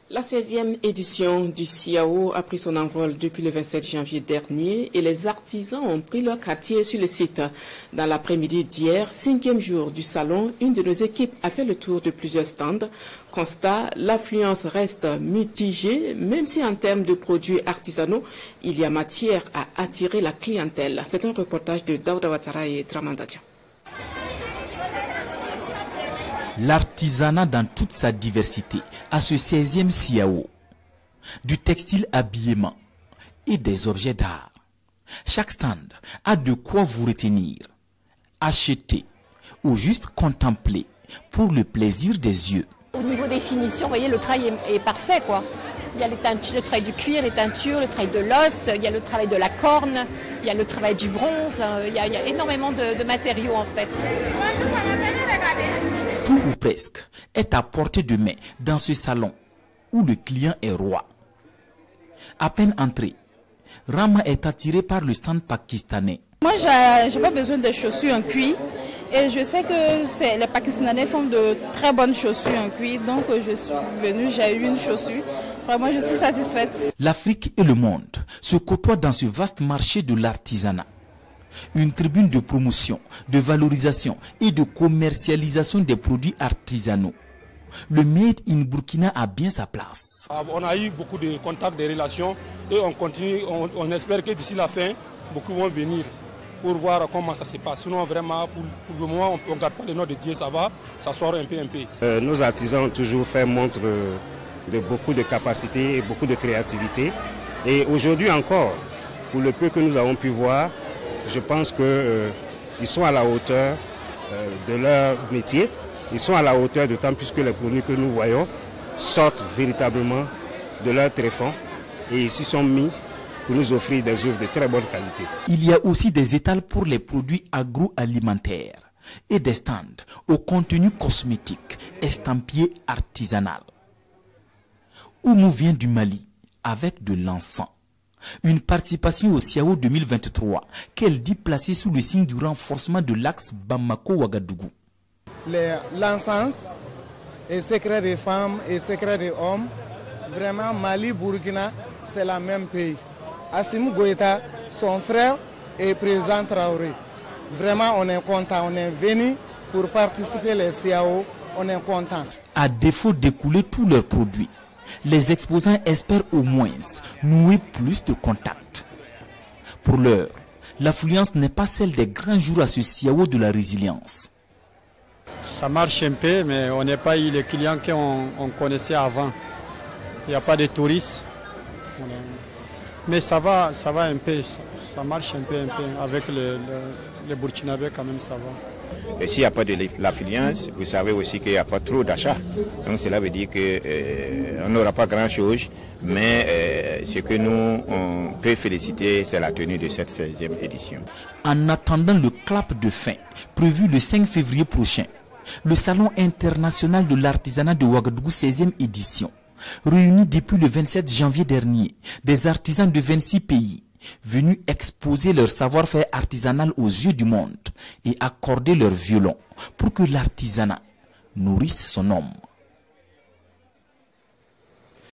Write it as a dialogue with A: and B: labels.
A: La 16e édition du CIAO a pris son envol depuis le 27 janvier dernier et les artisans ont pris leur quartier sur le site. Dans l'après-midi d'hier, 5e jour du salon, une de nos équipes a fait le tour de plusieurs stands. Constat, l'affluence reste mitigée, même si en termes de produits artisanaux, il y a matière à attirer la clientèle. C'est un reportage de Daouda Ouattara et Tramandadia.
B: L'artisanat dans toute sa diversité à ce 16e CIAO, du textile habillement et des objets d'art. Chaque stand a de quoi vous retenir, acheter ou juste contempler pour le plaisir des yeux.
C: Au niveau des finitions, vous voyez, le travail est parfait, quoi. Il y a le travail du cuir, les teintures, le travail de l'os, il y a le travail de la corne, il y a le travail du bronze, il y a énormément de matériaux en fait.
B: Tout ou presque est à portée de main dans ce salon où le client est roi. À peine entré, Rama est attiré par le stand pakistanais.
D: Moi, j'ai pas besoin de chaussures en cuir et je sais que les Pakistanais font de très bonnes chaussures en cuir, donc je suis venue, j'ai eu une chaussure. Vraiment, je suis satisfaite.
B: L'Afrique et le monde se côtoient dans ce vaste marché de l'artisanat. Une tribune de promotion, de valorisation et de commercialisation des produits artisanaux. Le Made in Burkina a bien sa place.
E: On a eu beaucoup de contacts, de relations et on continue, on espère que d'ici la fin, beaucoup vont venir pour voir comment ça se passe. Sinon vraiment, pour le moment, on ne garde pas le nom de Dieu, ça va, ça sort un peu.
F: Nos artisans ont toujours fait montre de beaucoup de capacités et beaucoup de créativité. Et aujourd'hui encore, pour le peu que nous avons pu voir, je pense qu'ils sont à la hauteur de leur métier. Ils sont à la hauteur d'autant plus que les produits que nous voyons sortent véritablement de leur tréfonds et ici sont mis pour nous offrir des œuvres de très bonne qualité.
B: Il y a aussi des étals pour les produits agroalimentaires et des stands au contenu cosmétique, estampillé artisanal. Oumou vient du Mali avec de l'encens. Une participation au CIAO 2023 qu'elle dit placée sous le signe du renforcement de l'axe Bamako-Ouagadougou.
G: L'encens est secret des femmes et secret des hommes. Vraiment, Mali, Burkina, c'est la même pays. Assimi Goïta, son frère, est président Traoré. Vraiment, on est content. On est venu pour participer au CIAO. On est content.
B: À défaut d'écouler tous leurs produits, les exposants espèrent au moins nouer plus de contacts. Pour l'heure, l'affluence n'est pas celle des grands jours à ce CIAO de la résilience.
H: Ça marche un peu, mais on n'est pas eu les clients qu'on connaissait avant. Il n'y a pas de touristes. Mais ça va un peu, ça marche un peu. Avec les Burkinabés quand même, ça va.
I: Et s'il n'y a pas de l'affluence, vous savez aussi qu'il n'y a pas trop d'achats. Donc cela veut dire qu'on n'aura pas grand-chose, mais ce que nous on peut féliciter, c'est la tenue de cette 16e édition.
B: En attendant le clap de fin, prévu le 5 février prochain, le Salon international de l'artisanat de Ouagadougou 16e édition, réunit depuis le 27 janvier dernier des artisans de 26 pays, venus exposer leur savoir-faire artisanal aux yeux du monde et accorder leur violon pour que l'artisanat nourrisse son homme.